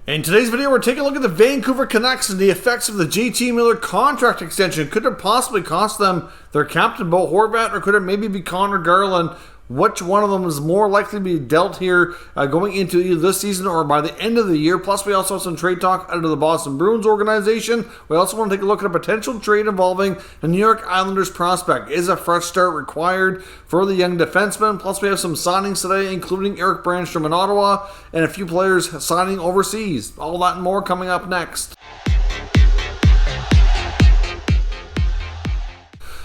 In today's video, we're taking a look at the Vancouver Canucks and the effects of the JT Miller contract extension. Could it possibly cost them their captain, Bo Horvat, or could it maybe be Connor Garland? Which one of them is more likely to be dealt here going into either this season or by the end of the year? Plus, we also have some trade talk out of the Boston Bruins organization. We also want to take a look at a potential trade involving the New York Islanders prospect. Is a fresh start required for the young defenseman? Plus, we have some signings today, including Jerard Brannstrom in Ottawa and a few players signing overseas. All that and more coming up next.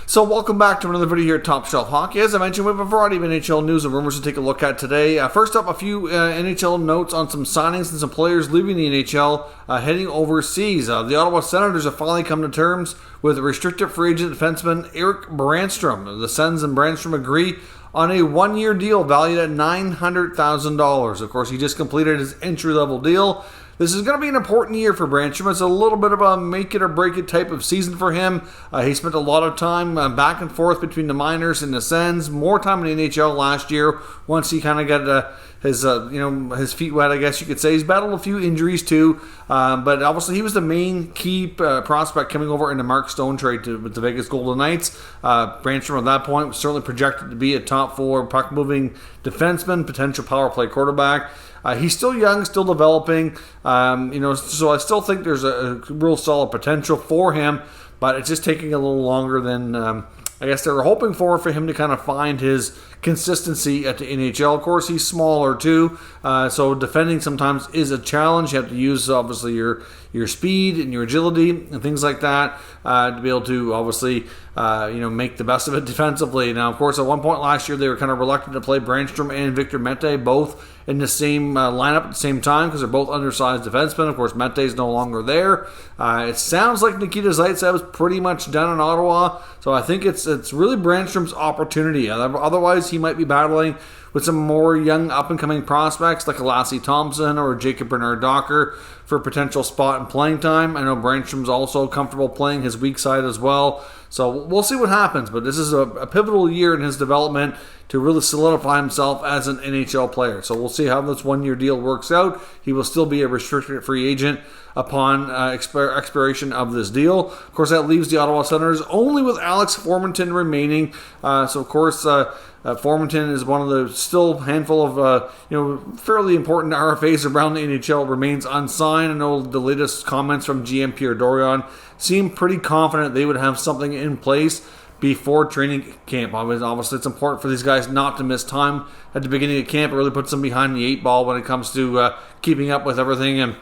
So welcome back to another video here at Top Shelf Hockey. As I mentioned, we have a variety of NHL news and rumors to take a look at today. First up, a few NHL notes on some signings and some players leaving the NHL heading overseas. The Ottawa Senators have finally come to terms with restricted free agent defenseman Jerard Brannstrom. The Sens and Brannstrom agree on a one-year deal valued at $900,000. Of course, he just completed his entry-level deal. This is going to be an important year for Brannstrom. It's a little bit of a make-it-or-break-it type of season for him. He spent a lot of time back and forth between the minors and the Sens. More time in the NHL last year once he kind of got his feet wet, I guess you could say. He's battled a few injuries too, but obviously he was the main key prospect coming over in the Mark Stone trade with the Vegas Golden Knights. Brannstrom at that point was certainly projected to be a top four puck-moving defenseman, potential power play quarterback. He's still young, still developing, so I still think there's a real solid potential for him, but it's just taking a little longer than I guess they were hoping for him to kind of find his consistency at the NHL. Of course, he's smaller too, so defending sometimes is a challenge. You have to use, obviously, your speed and your agility and things like that to be able to, obviously, make the best of it defensively. Now, of course, at one point last year, they were kind of reluctant to play Brannstrom and Victor Mete both in the same lineup at the same time because they're both undersized defensemen. Of course, Mete's no longer there. It sounds like Nikita Zaitsev is pretty much done in Ottawa, so I think it's really Brannstrom's opportunity. Otherwise, he might be battling with some more young up-and-coming prospects like Lassie Thompson or Jacob Bernard-Docker for potential spot and playing time. I know Brannstrom's also comfortable playing his weak side as well. So we'll see what happens, but this is a pivotal year in his development to really solidify himself as an NHL player. So we'll see how this one-year deal works out. He will still be a restricted free agent upon expiration of this deal. Of course, that leaves the Ottawa Senators only with Alex Formenton remaining. So, of course, Formenton is one of the still handful of fairly important RFAs around the NHL, remains unsigned. I know the latest comments from GM Pierre Dorion seem pretty confident they would have something in place before training camp. Obviously, it's important for these guys not to miss time at the beginning of camp. It really puts them behind the eight ball when it comes to keeping up with everything and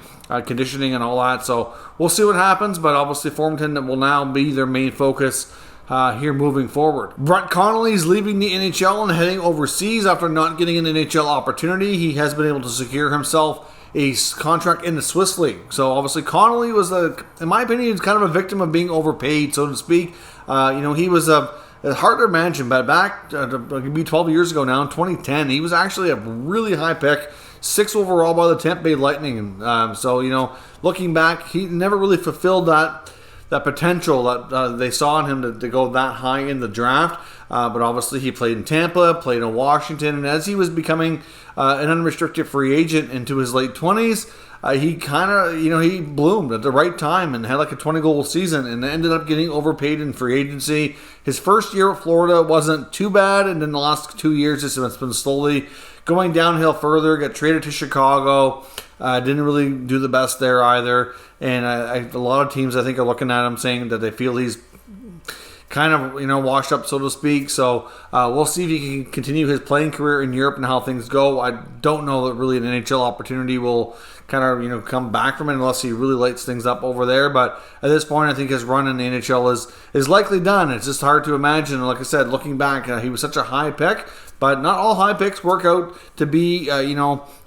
conditioning and all that. So we'll see what happens, but obviously Formenton will now be their main focus here moving forward. Brett Connolly is leaving the NHL and heading overseas after not getting an NHL opportunity. He has been able to secure himself a contract in the Swiss League. So obviously Connolly was, in my opinion, he's kind of a victim of being overpaid, so to speak. He was hard to imagine, but back it be 12 years ago now, in 2010, he was actually a really high pick, 6th overall by the Tampa Bay Lightning. Looking back, he never really fulfilled that potential that they saw in him to go that high in the draft. But obviously he played in Tampa, played in Washington, and as he was becoming an unrestricted free agent into his late 20s, he kind of, he bloomed at the right time and had like a 20-goal season and ended up getting overpaid in free agency. His first year at Florida wasn't too bad, and then the last 2 years it's been slowly going downhill further. Got traded to Chicago. Didn't really do the best there either. And a lot of teams, I think, are looking at him saying that they feel he's kind of, washed up, so to speak. So we'll see if he can continue his playing career in Europe and how things go. I don't know that really an NHL opportunity will kind of, come back from it unless he really lights things up over there. But at this point, I think his run in the NHL is likely done. It's just hard to imagine. Like I said, looking back, he was such a high pick. But not all high picks work out to be,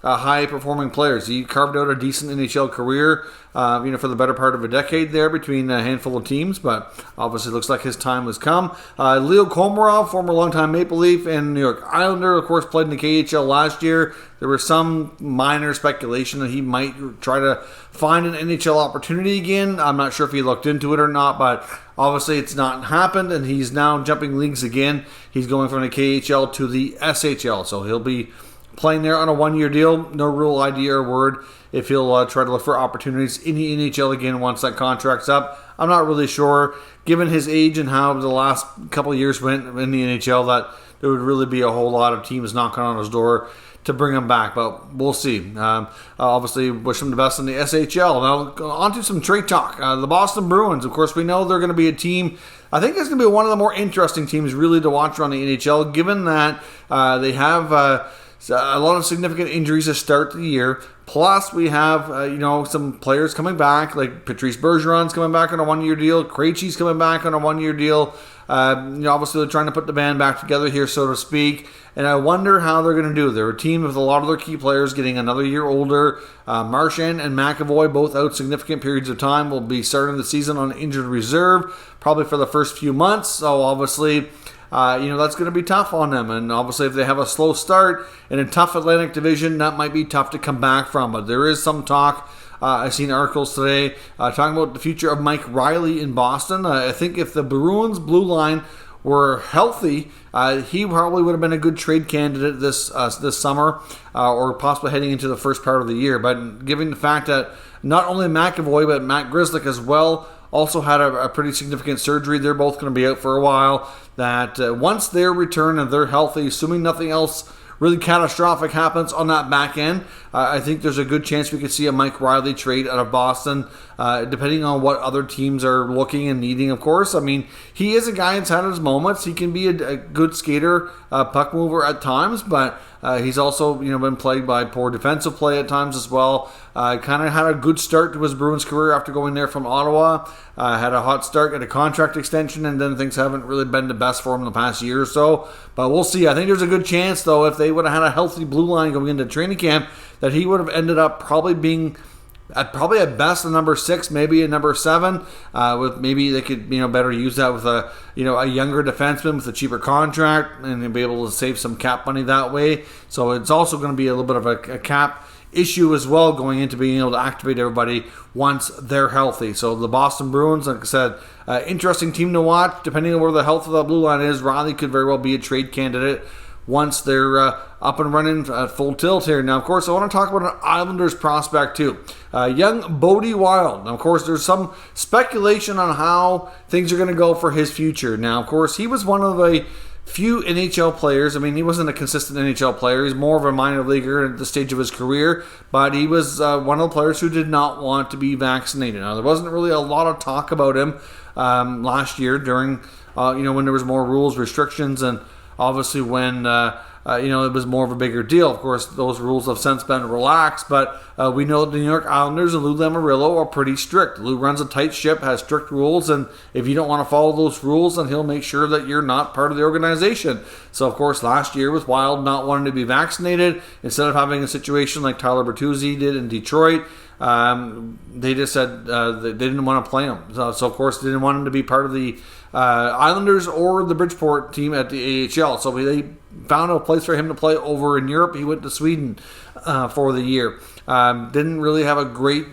high-performing players. He carved out a decent NHL career, for the better part of a decade there between a handful of teams. But obviously, it looks like his time has come. Leo Komarov, former longtime Maple Leaf and New York Islander, of course, played in the KHL last year. There was some minor speculation that he might try to find an NHL opportunity again. I'm not sure if he looked into it or not, but obviously it's not happened, and he's now jumping leagues again. He's going from the KHL to the SHL, so he'll be playing there on a 1-year deal. No real idea or word if he'll try to look for opportunities in the NHL again once that contract's up. I'm not really sure, given his age and how the last couple of years went in the NHL, that there would really be a whole lot of teams knocking on his door to bring him back, but we'll see. Obviously, wish him the best in the SHL. Now, on to some trade talk. The Boston Bruins, of course, we know they're going to be a team. I think it's going to be one of the more interesting teams really to watch around the NHL, given that they have a lot of significant injuries to start the year. Plus, we have some players coming back, like Patrice Bergeron's coming back on a 1-year deal. Krejci's coming back on a 1-year deal. Obviously, they're trying to put the band back together here, so to speak. And I wonder how they're going to do. They're a team with a lot of their key players getting another year older. Marchand and McAvoy, both out significant periods of time, will be starting the season on injured reserve, probably for the first few months. So obviously, that's going to be tough on them. And obviously, if they have a slow start in a tough Atlantic division, that might be tough to come back from. But there is some talk. I've seen articles today talking about the future of Mike Riley in Boston. I think if the Bruins blue line were healthy, he probably would have been a good trade candidate this summer, or possibly heading into the first part of the year. But given the fact that not only McAvoy, but Matt Grzelcyk as well also had a pretty significant surgery, they're both going to be out for a while. That once they're returned and they're healthy, assuming nothing else really catastrophic happens on that back end, I think there's a good chance we could see a Mike Riley trade out of Boston, depending on what other teams are looking and needing, of course. I mean, he is a guy that's had his moments. He can be a good skater, puck mover at times, but he's also been plagued by poor defensive play at times as well. Kind of had a good start to his Bruins career after going there from Ottawa. Had a hot start, got a contract extension, and then things haven't really been the best for him in the past year or so. But we'll see. I think there's a good chance, though, if they would have had a healthy blue line going into training camp, that he would have ended up probably being at best a number 6, maybe a number 7. With maybe they could better use that with a younger defenseman with a cheaper contract and be able to save some cap money that way. So it's also going to be a little bit of a cap issue as well going into being able to activate everybody once they're healthy. So the Boston Bruins, like I said, interesting team to watch. Depending on where the health of that blue line is, Riley could very well be a trade candidate once they're up and running at full tilt here. Now, of course, I want to talk about an Islanders prospect too. Young Bodie Wild. Now, of course, there's some speculation on how things are going to go for his future. Now, of course, he was one of the few NHL players. I mean, he wasn't a consistent NHL player. He's more of a minor leaguer at the stage of his career, but he was one of the players who did not want to be vaccinated. Now, there wasn't really a lot of talk about him last year during, when there was more rules, restrictions, and obviously when it was more of a bigger deal. Of course, those rules have since been relaxed, but we know that the New York Islanders and Lou Lamoriello are pretty strict. Lou runs a tight ship, has strict rules, and if you don't want to follow those rules, then he'll make sure that you're not part of the organization. So, of course, last year with Wild not wanting to be vaccinated, instead of having a situation like Tyler Bertuzzi did in Detroit, they just said they didn't want to play him. So, of course, they didn't want him to be part of the Islanders or the Bridgeport team at the AHL. So they found a place for him to play over in Europe. He went to Sweden for the year. Didn't really have a great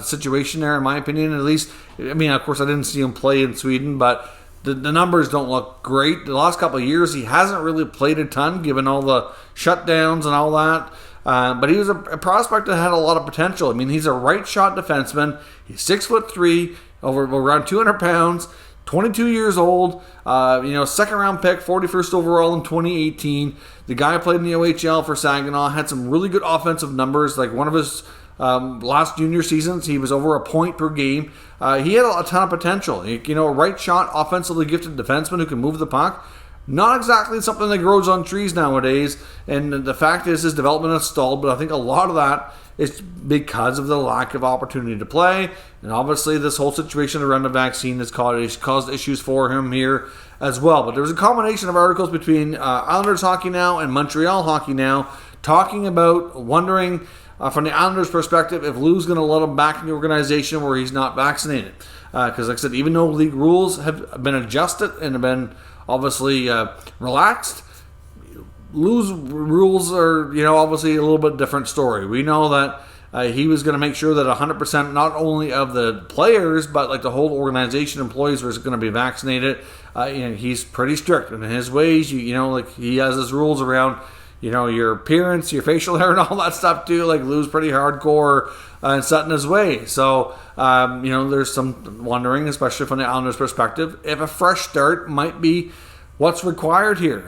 situation there, in my opinion, at least. I mean, of course, I didn't see him play in Sweden, but the numbers don't look great. The last couple of years, he hasn't really played a ton, given all the shutdowns and all that. But he was a prospect that had a lot of potential. I mean, he's a right-shot defenseman. He's 6'3", over around 200 pounds, 22 years old. Second-round pick, 41st overall in 2018. The guy played in the OHL for Saginaw, had some really good offensive numbers. Like one of his last junior seasons, he was over a point per game. He had a ton of potential. A right-shot, offensively gifted defenseman who can move the puck. Not exactly something that grows on trees nowadays, and the fact is his development has stalled, but I think a lot of that is because of the lack of opportunity to play, and obviously this whole situation around the vaccine has caused issues for him here as well. But there was a combination of articles between Islanders Hockey Now and Montreal Hockey Now talking about wondering from the Islanders' perspective if Lou's going to let him back in the organization where he's not vaccinated. Because like I said, even though league rules have been adjusted and have been obviously relaxed, Lou's rules are, obviously a little bit different story. We know that he was going to make sure that 100% not only of the players, but like the whole organization, employees, was going to be vaccinated. He's pretty strict in his ways. He has his rules around, your appearance, your facial hair, and all that stuff too. Like lose pretty hardcore and set in his way. So there's some wondering, especially from the Islanders' perspective, if a fresh start might be what's required here.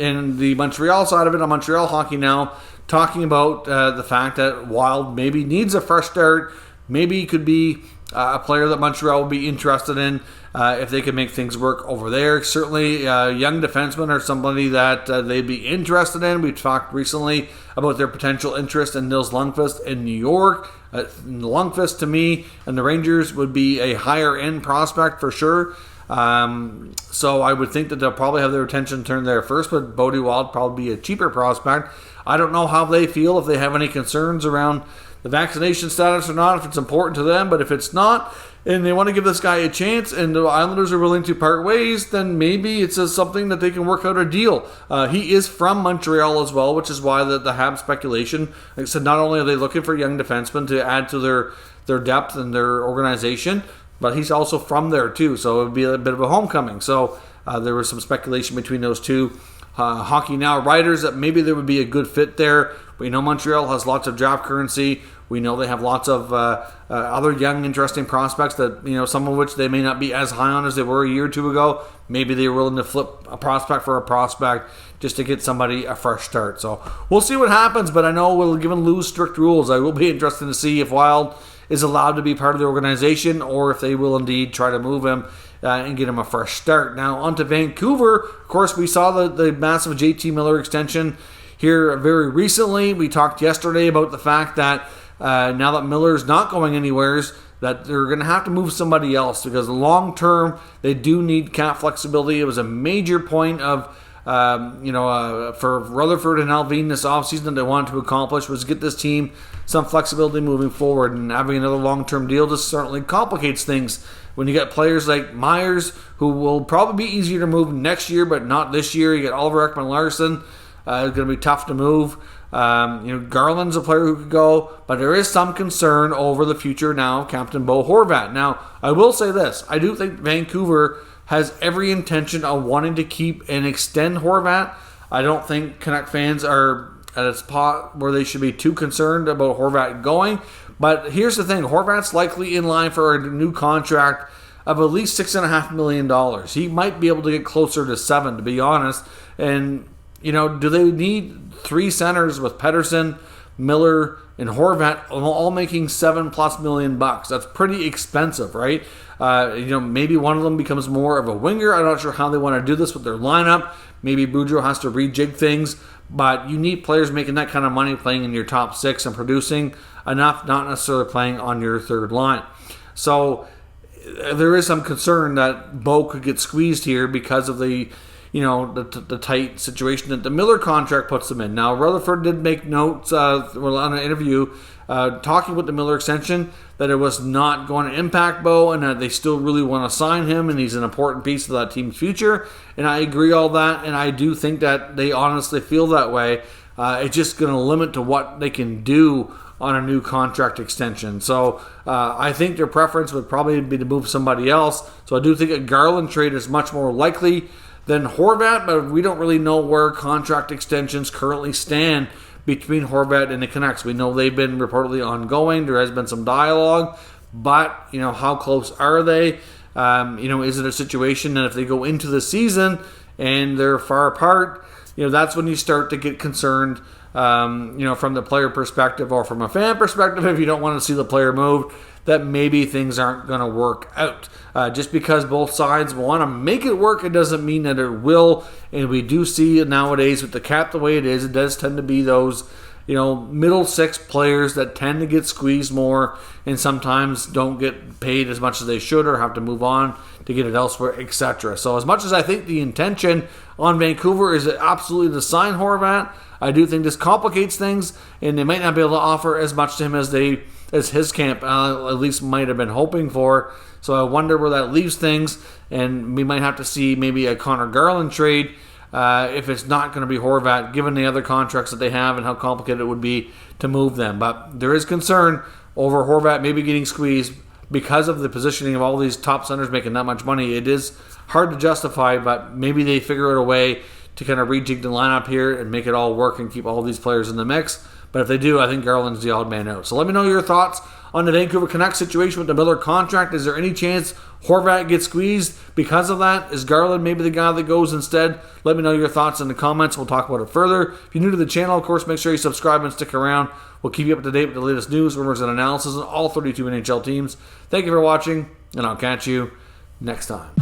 In the Montreal side of it, on Montreal Hockey Now, talking about the fact that Wild maybe needs a fresh start. Maybe he could be a player that Montreal would be interested in if they could make things work over there. Certainly, young defensemen are somebody that they'd be interested in. We've talked recently about their potential interest in Nils Lundqvist in New York. Lundqvist, to me, and the Rangers would be a higher-end prospect for sure. So I would think that they'll probably have their attention turned there first, but Bodie Wild probably be a cheaper prospect. I don't know how they feel, if they have any concerns around the vaccination status or not, if it's important to them, but if it's not, and they want to give this guy a chance, and the Islanders are willing to part ways, then maybe it's something that they can work out a deal. He is from Montreal as well, which is why the Habs speculation, like I said, not only are they looking for young defensemen to add to their depth and their organization, but he's also from there too, so it would be a bit of a homecoming. So there was some speculation between those two Hockey Now writers that maybe there would be a good fit there. We know Montreal has lots of job currency. We know they have lots of other young, interesting prospects that, some of which they may not be as high on as they were a year or two ago. Maybe they were willing to flip a prospect for a prospect just to get somebody a fresh start. So we'll see what happens, but I know we'll given Lou's strict rules. I will be interested to see if Wild is allowed to be part of the organization or if they will indeed try to move him and get him a fresh start. Now, on to Vancouver. Of course, we saw the massive JT Miller extension here very recently. We talked yesterday about the fact that now that Miller's not going anywhere, that they're going to have to move somebody else because long term they do need cap flexibility. It was a major point of for Rutherford and Alvin this offseason that they wanted to accomplish was get this team some flexibility moving forward, and having another long-term deal just certainly complicates things when you get players like Myers, who will probably be easier to move next year but not this year. You get Oliver Ekman-Larsson, it's going to be tough to move. Garland's a player who could go, but there is some concern over the future now of Captain Bo Horvat. Now, I will say this. I do think Vancouver has every intention of wanting to keep and extend Horvat. I don't think Canuck fans are at a spot where they should be too concerned about Horvat going. But here's the thing. Horvat's likely in line for a new contract of at least $6.5 million. He might be able to get closer to $7 million, to be honest. And, do they need three centers with Pettersson, Miller, and Horvat all making $7+ million? That's pretty expensive, right? Maybe one of them becomes more of a winger. I'm not sure how they want to do this with their lineup. Maybe Boudreau has to rejig things, but you need players making that kind of money playing in your top six and producing enough, not necessarily playing on your third line. So there is some concern that Bo could get squeezed here because of the tight situation that the Miller contract puts them in. Now, Rutherford did make notes on an interview talking about the Miller extension, that it was not going to impact Bo and that they still really want to sign him and he's an important piece of that team's future. And I agree all that, and I do think that they honestly feel that way. It's just going to limit to what they can do on a new contract extension. So I think their preference would probably be to move somebody else. So I do think a Garland trade is much more likely than Horvat, but we don't really know where contract extensions currently stand between Horvat and the Canucks. We know they've been reportedly ongoing. There has been some dialogue, but how close are they? Is it a situation that if they go into the season and they're far apart, that's when you start to get concerned, from the player perspective or from a fan perspective, if you don't want to see the player moved, that maybe things aren't going to work out. Just because both sides want to make it work, it doesn't mean that it will. And we do see nowadays with the cap the way it is, it does tend to be those, middle six players that tend to get squeezed more and sometimes don't get paid as much as they should or have to move on to get it elsewhere, etc. So as much as I think the intention on Vancouver is absolutely to sign Horvat, I do think this complicates things, and they might not be able to offer as much to him as his camp at least might have been hoping for. So I wonder where that leaves things, and we might have to see maybe a Connor Garland trade if it's not going to be Horvat, given the other contracts that they have and how complicated it would be to move them. But there is concern over Horvat maybe getting squeezed because of the positioning of all these top centers making that much money. It is hard to justify, but maybe they figure out a way to kind of rejig the lineup here and make it all work and keep all these players in the mix. But if they do, I think Garland's the odd man out. So let me know your thoughts on the Vancouver Canucks situation with the Miller contract. Is there any chance Horvat gets squeezed because of that? Is Garland maybe the guy that goes instead? Let me know your thoughts in the comments. We'll talk about it further. If you're new to the channel, of course, make sure you subscribe and stick around. We'll keep you up to date with the latest news, rumors, and analysis on all 32 NHL teams. Thank you for watching, and I'll catch you next time.